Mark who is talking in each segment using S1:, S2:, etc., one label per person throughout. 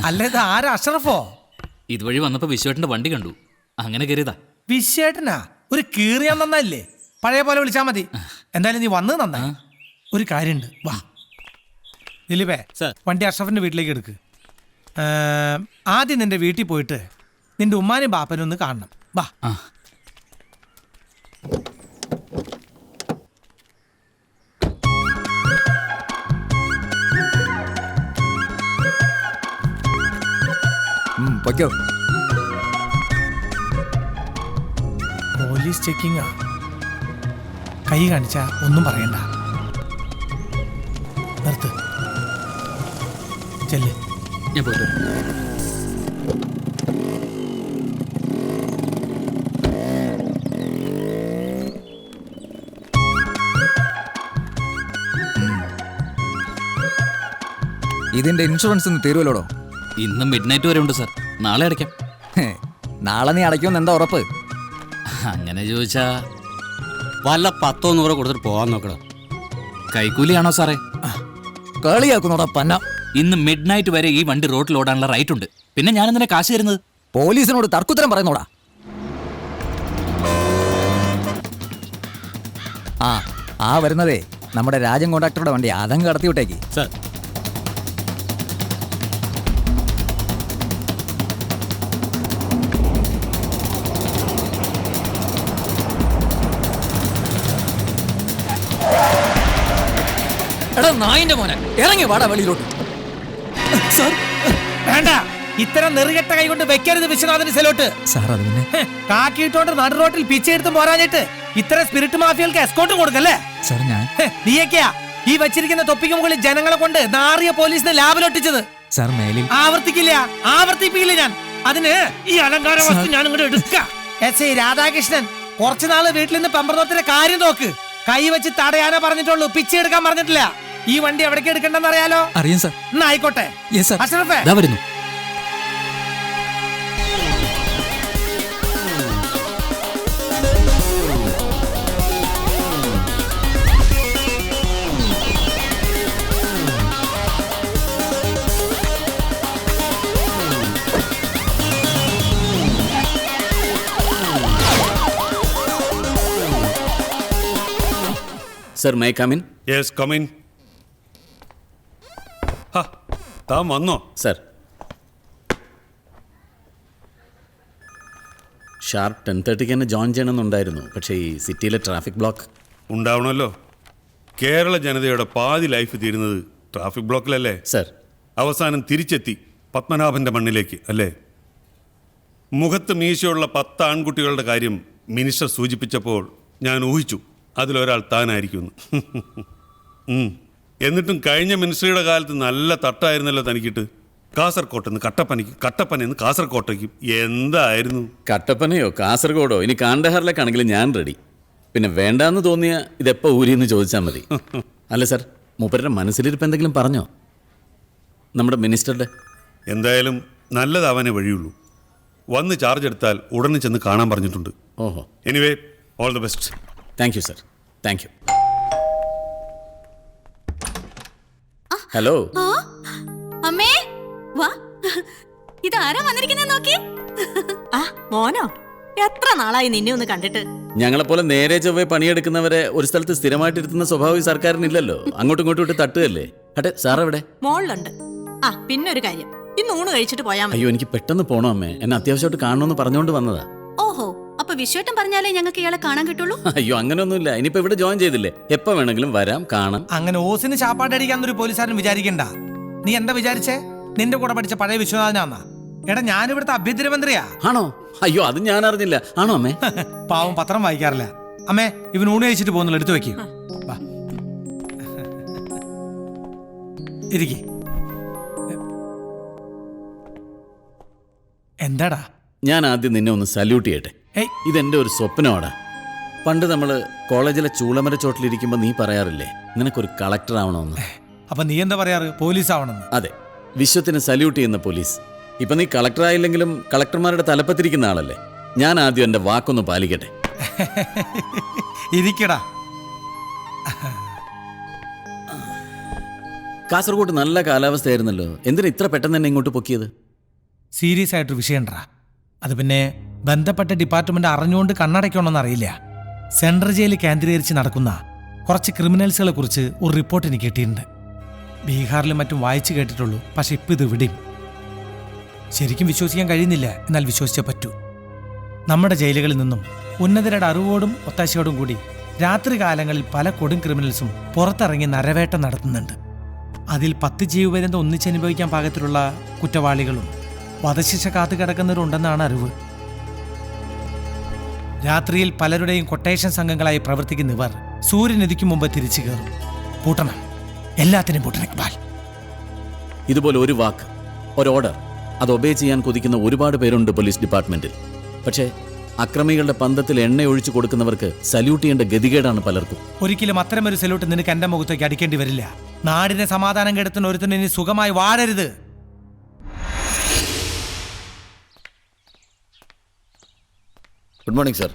S1: അല്ല ഇത് ആരാ? അഷ്റഫോ?
S2: ഇതുവഴി വന്നപ്പോ വിശ്വേട്ടന്റെ വണ്ടി കണ്ടു, അങ്ങനെ കയറിയതാ.
S1: വിശ്വേട്ടനാ? ഒരു കീറിയാൻ നന്നല്ലേ, പഴയ പോലെ വിളിച്ചാ മതി. എന്തായാലും നീ വന്നത് നന്നായി. ഒരു കാര്യമുണ്ട്, വാ. ദിലീപേ, വണ്ടി അഷ്റഫിന്റെ വീട്ടിലേക്ക് എടുക്ക്. ആദ്യം നിന്റെ വീട്ടിൽ പോയിട്ട് നിന്റെ ഉമ്മാനും ബാപ്പനും ഒന്ന് കാണണം. വാ. പോലീസ് ചെക്കിങ്ങാ. കൈ കാണിച്ചാ ഒന്നും പറയണ്ട. നിർത്ത്, ചെല്ല്.
S2: ഞാൻ പോയിട്ട്
S3: ഇതിന്റെ ഇൻഷുറൻസ് ഒന്ന് തീരുവല്ലോടോ?
S2: ഇന്ന് മിഡ് നൈറ്റ് വരെ ഉണ്ട് സാർ, നാളെ അടയ്ക്കാം.
S3: നാളെ നീ അടയ്ക്കുമെന്ന് എന്താ ഉറപ്പ്?
S2: അങ്ങനെ ചോദിച്ചാ
S4: വല്ല 100-100 കൊടുത്തിട്ട് പോകാൻ നോക്കണം.
S2: കൈക്കൂലിയാണോ സാറേ?
S3: കളിയാക്കുന്നോടാ പന്ന.
S2: ഇന്ന് മിഡ് നൈറ്റ് വരെ ഈ വണ്ടി റോഡിൽ ഓടാനുള്ള റൈറ്റ് ഉണ്ട്. പിന്നെ ഞാൻ എന്തിനാ കാശ് തരുന്നത്?
S3: പോലീസിനോട് തർക്കുത്തരം പറയുന്നോടാ. ആ വരുന്നതേ നമ്മുടെ രാജൻ കോൺട്രാക്ടറുടെ വണ്ടി, അതങ്ങ് കടത്തി വിട്ടേക്ക്.
S4: സാർ,
S3: എടാ നായിന്റെ മോനെ, ഇറങ്ങി വാടാ വെളിയിലോട്ട്.
S1: വേണ്ട, ഇത്തരം നെറുകെട്ട കൈ കൊണ്ട് വെക്കരുത് വിശ്വനാഥന് സെലോട്ട്.
S3: സാർ അത് പിന്നെ
S1: കാക്കിയിട്ടോണ്ട് നടു റോട്ടിൽ പിച്ചെടുത്തും പോരാഞ്ഞിട്ട് ഇത്തരം സ്പിരിറ്റ് മാഫിയകൾക്ക് എസ്കോർട്ട് കൊടുക്കല്ലേ?
S3: സാർ ഞാൻ
S1: നീയൊക്കെയാ ഈ വച്ചിരിക്കുന്ന തൊപ്പിക്ക് മുകളിൽ ജനങ്ങളെ കൊണ്ട് നാറിയ പോലീസിനെ ലാബിലൊട്ടിച്ചത്.
S3: സാർ മേലിൽ
S1: ആവർത്തിക്കില്ല ഞാൻ. അതിന് ഈ അലങ്കാര വസ്തു ഞാൻ ഇങ്ങോട്ട് എടുക്കാം. എസ് ഐ രാധാകൃഷ്ണൻ, കുറച്ചുനാള് വീട്ടിൽ നിന്ന് പെമ്പറന്നോത്തിന്റെ കാര്യം നോക്ക്. കൈ വെച്ച് തടയാനേ പറഞ്ഞിട്ടുള്ളൂ, പിച്ചെടുക്കാൻ പറഞ്ഞിട്ടില്ല. ഈ വണ്ടി എവിടേക്ക് എടുക്കണ്ടെന്ന് അറിയാലോ?
S3: അറിയാം സാർ.
S1: എന്നാ ആയിക്കോട്ടെ. അഷ്റഫേ,
S2: ദാ വരുന്നു.
S4: Sir, may come in?
S5: Yes, come in. താൻ വന്നോ?
S4: സർ, ഷാർപ്പ് 10:30 തന്നെ ജോയിൻ ചെയ്യണമെന്നുണ്ടായിരുന്നു. പക്ഷേ ഈ സിറ്റിയിലെ ട്രാഫിക് ബ്ലോക്ക്
S5: ഉണ്ടാവണമല്ലോ. കേരള ജനതയുടെ പാതി ലൈഫ് തീരുന്നത് ട്രാഫിക് ബ്ലോക്കിലല്ലേ?
S4: സർ,
S5: അവസാനം തിരിച്ചെത്തി പത്മനാഭന്റെ മണ്ണിലേക്ക് അല്ലേ? മുഖത്ത് മീശയുള്ള 10 ആൺകുട്ടികളുടെ കാര്യം മിനിസ്റ്റർ സൂചിപ്പിച്ചപ്പോൾ ഞാൻ ഊഹിച്ചു അതിലൊരാൾ താനായിരിക്കുമെന്ന്. എന്നിട്ടും കഴിഞ്ഞ മിനിസ്റ്ററുടെ കാലത്ത് നല്ല തട്ടായിരുന്നല്ലോ തനിക്കിട്ട്. കാസർകോട്ടെന്ന് കട്ടപ്പനയ്ക്കും, കട്ടപ്പനയെന്ന് കാസർകോട്ടേക്കും. എന്തായിരുന്നു
S4: കട്ടപ്പനയോ കാസർഗോഡോ ഇനി കാണ്ഡഹാറിലേക്കാണെങ്കിലും ഞാൻ റെഡി. പിന്നെ വേണ്ടാന്ന് തോന്നിയ ഇതെപ്പോ ഊരിയെന്ന് ചോദിച്ചാൽ മതി. അല്ല സർ, മൂപ്പരുടെ മനസ്സിലിരിപ്പ് എന്തെങ്കിലും പറഞ്ഞോ നമ്മുടെ മിനിസ്റ്ററുടെ?
S5: എന്തായാലും നല്ലതാവാനേ വഴിയുള്ളൂ. വന്ന് ചാർജ് എടുത്താൽ ഉടനെ ചെന്ന് കാണാൻ പറഞ്ഞിട്ടുണ്ട്.
S4: ഓഹോ.
S5: Anyway, all the best.
S4: Thank you sir, thank you. Hello
S6: അമ്മേ, വാ. ഇതാരാ വന്നിരിക്കുന്നത് നോക്കി. മോനോ, എത്ര നാളായി നിന്നെ ഒന്ന് കണ്ടിട്ട്.
S4: ഞങ്ങളെപ്പോലെ നേരെ ചൊവ്വേ പണിയെടുക്കുന്നവരെ ഒരു സ്ഥലത്ത് സ്ഥിരമായിട്ടിരുത്തുന്ന സ്വഭാവം ഈ സർക്കാരിനില്ലല്ലോ. അങ്ങോട്ടും ഇങ്ങോട്ടും ഇട്ട് തട്ടുകല്ലേ. അട്ടെ, സാർ എവിടെ?
S6: മോളിലുണ്ട്. പിന്നെ ഒരു കാര്യം, ഇന്ന് ഊണ് കഴിച്ചിട്ട് പോയാ മതി.
S4: അയ്യോ, എനിക്ക് പെട്ടെന്ന് പോണോ അമ്മേ, എന്നെ അത്യാവശ്യമായിട്ട് കാണണമെന്ന് പറഞ്ഞുകൊണ്ട് വന്നതാ.
S6: ഓഹോ, അപ്പൊ വിശ്വട്ടം പറഞ്ഞാലേ ഞങ്ങൾക്ക് ഇയാളെ കാണാൻ കിട്ടുള്ളൂ?
S4: അയ്യോ, അങ്ങനെയൊന്നുമില്ല. ഇനിയിപ്പോ ഇവിടെ ജോയിൻ ചെയ്തില്ലേ, എപ്പോ വേണമെങ്കിലും വരാം, കാണാം.
S1: അങ്ങനെ ഓസിന് ചാപ്പാട്ടടിക്കാന്നൊരു പോലീസുകാരൻ വിചാരിക്കണ്ട. നീ എന്താ വിചാരിച്ചേ? നിന്റെ കൂടെ പഠിച്ച പഴയ വിശ്വനാഥനാന്നാ? എടാ, ഞാനിവിടുത്തെ ആഭ്യന്തരമന്ത്രിയാ.
S4: ആണോ? അയ്യോ, അത് ഞാൻ അറിഞ്ഞില്ല. ആണോ അമ്മേ?
S1: പാവം പത്രം വായിക്കാറില്ല. അമ്മേ, ഇവൻ ഊണ് കഴിച്ചിട്ട് പോകുന്നില്ല, എടുത്തു വെക്കും. ഇരിക്കെ. എന്താടാ?
S4: ഞാൻ ആദ്യം നിന്നെ ഒന്ന് സല്യൂട്ട് ചെയ്യട്ടെ. ഇതെന്റെ ഒരു സ്വപ്നമാടാ. പണ്ട് നമ്മള് കോളേജിലെ ചൂളമര ചോട്ടിലിരിക്കുമ്പോ നീ പറയാറില്ലേ നിനക്കൊരു കളക്ടർ ആവണമെന്ന്?
S1: അപ്പൊ നീ എന്താ പറയാറ്? പോലീസ് ആവണമെന്ന്.
S4: അതെ, വിശ്വത്തിന് സല്യൂട്ട് ചെയ്യുന്ന പോലീസ്. ഇപ്പൊ നീ കളക്ടർ ആയില്ലെങ്കിലും കളക്ടർമാരുടെ തലപ്പത്തിരിക്കുന്ന ആളല്ലേ. ഞാൻ ആദ്യം എന്റെ വാക്കൊന്ന് പാലിക്കട്ടെ.
S1: ഇരിക്കടാ.
S4: കാസർഗോഡ് നല്ല കാലാവസ്ഥയായിരുന്നല്ലോ, എന്തിനാ ഇത്ര പെട്ടെന്ന് തന്നെ ഇങ്ങോട്ട് പൊക്കിയത്?
S1: സീരിയസ് ആയിട്ടൊരു വിഷയണ്ടാ. അത് പിന്നെ ബന്ധപ്പെട്ട ഡിപ്പാർട്ട്മെന്റ് അറിഞ്ഞുകൊണ്ട് കണ്ണടയ്ക്കണമെന്ന് അറിയില്ല. സെൻട്രൽ ജയിലിൽ കേന്ദ്രീകരിച്ച് നടക്കുന്ന കുറച്ച് ക്രിമിനൽസുകളെ കുറിച്ച് ഒരു റിപ്പോർട്ട് എനിക്ക് കിട്ടിയിട്ടുണ്ട്. ബീഹാറിലും മറ്റും വായിച്ചു കേട്ടിട്ടുള്ളൂ, പക്ഷെ ഇപ്പം ഇത് വിടിയും. ശരിക്കും വിശ്വസിക്കാൻ കഴിയുന്നില്ല, എന്നാൽ വിശ്വസിച്ചേ പറ്റൂ. നമ്മുടെ ജയിലുകളിൽ നിന്നും ഉന്നതരുടെ അറിവോടും ഒത്താശയോടും കൂടി രാത്രി കാലങ്ങളിൽ പല കൊടും ക്രിമിനൽസും പുറത്തിറങ്ങി നരവേട്ട നടത്തുന്നുണ്ട്. അതിൽ 10 ജീവപര്യന്തം ഒന്നിച്ചനുഭവിക്കാൻ പാകത്തിലുള്ള കുറ്റവാളികളും വധശിക്ഷ കാത്തു കിടക്കുന്നവരുണ്ടെന്നാണ് അറിവ്. രാത്രിയിൽ പലരുടെയും കൊട്ടേഷൻ സംഘങ്ങളായി പ്രവർത്തിക്കുന്നവർ സൂര്യനുദിക്കും മുമ്പ് തിരിച്ചു കയറും. പൂട്ടണം, എല്ലാത്തിനും പൂട്ടണം ഇക്ബാൽ.
S4: ഇതുപോലെ ഒരു വാക്ക്, ഒരു ഓർഡർ, അത് ഒബേ ചെയ്യാൻ കൊതിക്കുന്ന ഒരുപാട് പേരുണ്ട് പോലീസ് ഡിപ്പാർട്ട്മെന്റിൽ. പക്ഷേ അക്രമികളുടെ പന്തത്തിൽ എണ്ണ ഒഴിച്ചു കൊടുക്കുന്നവർക്ക് സല്യൂട്ട് ചെയ്യേണ്ട ഗതികേടാണ് പലർക്കും.
S1: ഒരിക്കലും അത്തരമൊരു സല്യൂട്ട് നിനക്ക് എന്റെ മുഖത്തേക്ക് അടിക്കേണ്ടി വരില്ല. നാടിനെ സമാധാനം കെടുത്തുന്ന ഒരുത്തിന് ഇനി സുഖമായി വാഴരുത്.
S7: Good morning sir.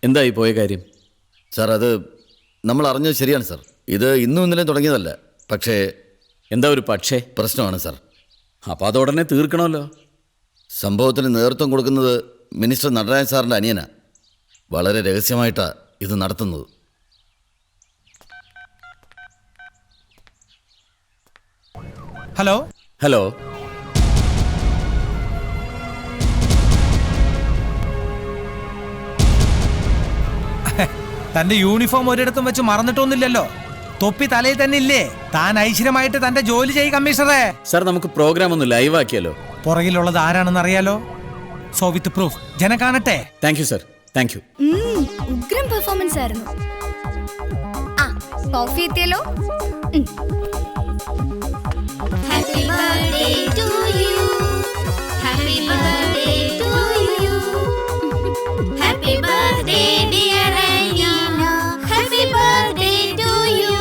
S4: എന്തായി പോയ കാര്യം?
S7: സാർ, അത് നമ്മൾ അറിഞ്ഞത് ശരിയാണ് സാർ. ഇത് ഇന്നും ഇന്നലെയും തുടങ്ങിയതല്ല. പക്ഷേ
S4: എന്താ ഒരു പക്ഷേ?
S7: പ്രശ്നമാണ് സാർ.
S4: അപ്പോൾ അത് ഉടനെ തീർക്കണമല്ലോ.
S7: സംഭവത്തിന് നേതൃത്വം കൊടുക്കുന്നത് മിനിസ്റ്റർ നടരാജൻ സാറിൻ്റെ അനിയനാ. വളരെ രഹസ്യമായിട്ടാണ് ഇത് നടത്തുന്നത്.
S1: ഹലോ
S4: ഹലോ,
S1: തന്റെ യൂണിഫോം ഒരിടത്തും വെച്ച് മറന്നിട്ടൊന്നുമില്ലല്ലോ. തൊപ്പി തലയിൽ തന്നെ ഇല്ലേ? താൻ ഐശ്വര്യമായിട്ട് തന്റെ ജോലി ചെയ്യും കമ്മീഷണറെ.
S4: സാർ, നമുക്ക് പ്രോഗ്രാം ഒന്ന് ലൈവ് ആക്കിയാലോ?
S1: പുറകിലുള്ളത് ആരാണെന്ന് അറിയാലോ. സോ വിത്ത് പ്രൂഫ് ജനം കാണട്ടെ.
S4: Thank you sir, thank you.
S8: ഉഗ്രം പെർഫോമൻസ് ആയിരുന്നു. ആ കോഫി എത്തിയല്ലോ. Happy birthday to you, happy birthday to you, happy birthday dear Aneena, happy birthday to you.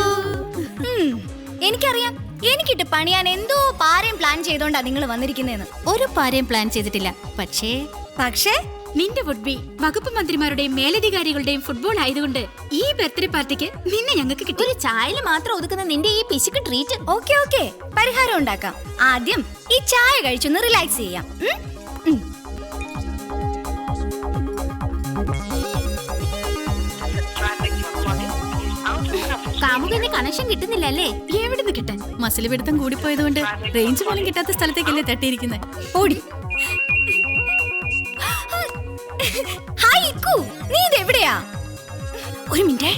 S8: എനിക്കറിയാം, എനിക്കിട്ട് പണിയാൻ എന്തോ പാരയും പ്ലാൻ ചെയ്തോണ്ടാ നിങ്ങൾ വന്നിരിക്കുന്നതെന്ന്.
S9: ഒരു പാരയും പ്ലാൻ ചെയ്തിട്ടില്ല. പക്ഷേ നിന്റെ വുഡ് ബി വകുപ്പ് മന്ത്രിമാരുടെയും മേലധികാരികളുടെയും ഫുട്ബോൾ ആയതുകൊണ്ട് ഈ ബർത്ത്ഡേ പാർട്ടിക്ക് നിന്നെ ഞങ്ങൾക്ക് കിട്ടി.
S8: ഒരു ചായയിൽ മാത്രം ഒതുക്കുന്ന നിന്റെ ഈ പിശുക്ക് ട്രീറ്റ്. ഓക്കെ, പരിഹാരം ഉണ്ടാക്കാം. ആദ്യം ഈ ചായ കഴിച്ചൊന്ന് റിലാക്സ് ചെയ്യാം.
S9: കാമുകന്റെ കണക്ഷൻ കിട്ടുന്നില്ല അല്ലേ? എവിടുന്ന് കിട്ടാൻ? മസിൽ പിടുത്തം കൂടിപ്പോയതുകൊണ്ട് റേഞ്ച് പോലും കിട്ടാത്ത സ്ഥലത്തേക്കല്ലേ തട്ടിയിരിക്കുന്നത്.
S8: ഓടി. ഹായ് ഇക്കു, നീ ഇതെവിടെയാ? ഒരു മിനിറ്റ്,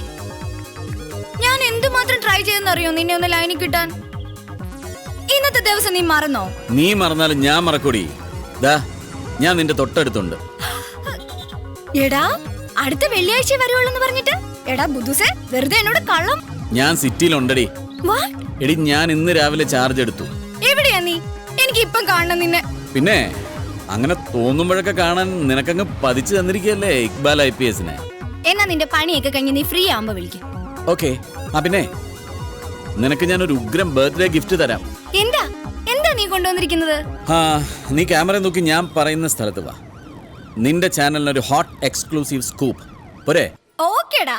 S8: ഞാൻ എന്തുമാത്രം ട്രൈ ചെയ്തെന്നറിയോ നിന്നെ ഒന്ന് ലൈനിൽ കിട്ടാൻ. ഇന്നത്തെ ദിവസം നീ മറന്നോ?
S4: നീ മറന്നാലും ഞാൻ മറക്കൂടി. ദാ, ഞാൻ നിന്റെ തൊട്ടടുത്തുണ്ട്.
S8: എടാ, അടുത്ത വെള്ളിയാഴ്ച വരുവുള്ളെന്ന് പറഞ്ഞിട്ട്. എടാ ബുദ്ധുസേ, വെറുതെ എന്നോട് കള്ളം.
S4: ഞാൻ സിറ്റിയിലുണ്ടടി. എടി, ഞാൻ ഇന്ന് രാവിലെ ചാർജ് എടുത്തു.
S8: എവിടെയാ നീ? എനിക്ക് ഇപ്പം കാണണം നിന്നെ.
S4: പിന്നെ അങ്ങനെ തോന്നുമ്പോഴൊക്കെ കാണാൻ നിനക്കങ്ങ് പതിച്ചു തന്നിരിക്കുകയല്ലേ ഇക്ബാൽ IPS.
S8: എന്നാ നിന്റെ പണിയൊക്കെ കഴിഞ്ഞ് നീ ഫ്രീ ആവുമ്പോ വിളിക്കും.
S4: ഓക്കെ. പിന്നെ നിനക്ക് ഞാനൊരു ഉഗ്രം ബർത്ത്ഡേ ഗിഫ്റ്റ് തരാം.
S8: എന്താ നീ കൊണ്ടുവന്നിരിക്കുന്നത്?
S4: നീ ക്യാമറ നോക്കി ഞാൻ പറയുന്ന സ്ഥലത്ത് വാ. നിന്റെ ചാനലിനൊരു ഹോട്ട് എക്സ്ക്ലൂസീവ് സ്കൂപ്പ് പോരെ?
S8: ഓക്കേടാ.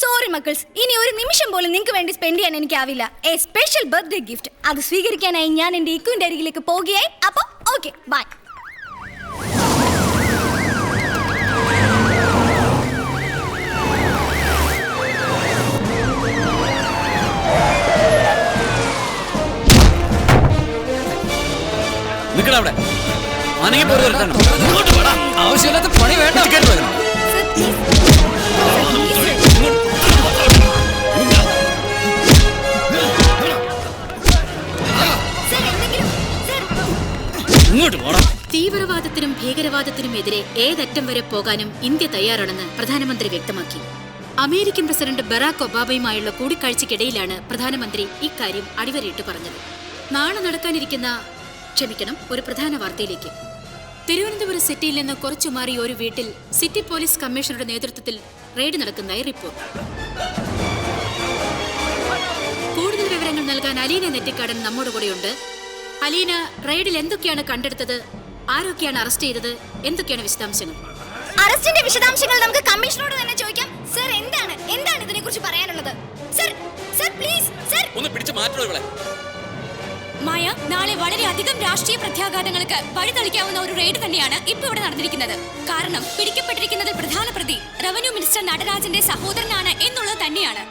S8: സോറി മക്കിൾസ്, ഇനി ഒരു നിമിഷം പോലും നിങ്ങൾക്ക് വേണ്ടി സ്പെൻഡ് ചെയ്യാൻ എനിക്കാവില്ല. A special birthday gift. അത് സ്വീകരിക്കാനായി ഞാൻ എന്റെ ഇക്കുവിന്റെ അരികിലേക്ക് പോകുകയായി. അപ്പൊ ഓക്കെ, ബൈ.
S4: നിക്കടാ അവിടെ.
S3: ആവശ്യമില്ലാത്ത പണി വേണ്ട.
S9: തീവ്രവാദത്തിനും ഭീകരവാദത്തിനുമെതിരെ ഏതറ്റം വരെ പോകാനും ഇന്ത്യ തയ്യാറാണെന്ന് പ്രധാനമന്ത്രി വ്യക്തമാക്കി. അമേരിക്കൻ പ്രസിഡന്റ് ബറാക് ഒബാമയുമായുള്ള കൂടിക്കാഴ്ചയ്ക്കിടയിലാണ് പ്രധാനമന്ത്രി ഇക്കാര്യം അടിവരയിട്ട് പറഞ്ഞത്. നാളെ നടക്കാനിരിക്കുന്ന ഒരു പ്രധാന വാർത്തയിലേക്ക്. തിരുവനന്തപുരം സിറ്റിയിൽ നിന്ന് കുറച്ചു മാറി ഒരു വീട്ടിൽ സിറ്റി പോലീസ് കമ്മീഷണറുടെ നേതൃത്വത്തിൽ റെയ്ഡ് നടക്കുന്നതായി റിപ്പോർട്ട്. കൂടുതൽ വിവരങ്ങൾ നൽകാൻ അലീന നെറ്റിക്കാടൻ നമ്മുടെ കൂടെയുണ്ട്. അലീന, റെയ്ഡിൽ എന്തൊക്കെയാണ് കണ്ടെടുത്തത്? ആരൊക്കെയാണ് അറസ്റ്റ് ചെയ്തത്? എന്തൊക്കെയാണ് വിശദാംശങ്ങൾ?
S8: അറസ്റ്റിന്റെ വിശദാംശങ്ങൾ നമുക്ക് കമ്മീഷണറോട് തന്നെ ചോദിക്കാം. സർ, എന്താണ് ഇതിനെക്കുറിച്ച് പറയാനുള്ളത്? Sir, please, sir.
S4: ഒന്ന് പിടിച്ചു മാറ്റണോ ഇവളെ?
S8: മായ, നാളെ വളരെയധികം രാഷ്ട്രീയ പ്രത്യാഘാതങ്ങൾക്ക് വഴിതെളിക്കാവുന്ന ഒരു റെയ്ഡ് തന്നെയാണ് ഇപ്പൊ ഇവിടെ നടന്നിരിക്കുന്നത്. കാരണം പിടിക്കപ്പെട്ടിരിക്കുന്നതിൽ പ്രധാന പ്രതി റവന്യൂ മിനിസ്റ്റർ നടരാജന്റെ സഹോദരനാണ് എന്നുള്ളത് തന്നെയാണ്.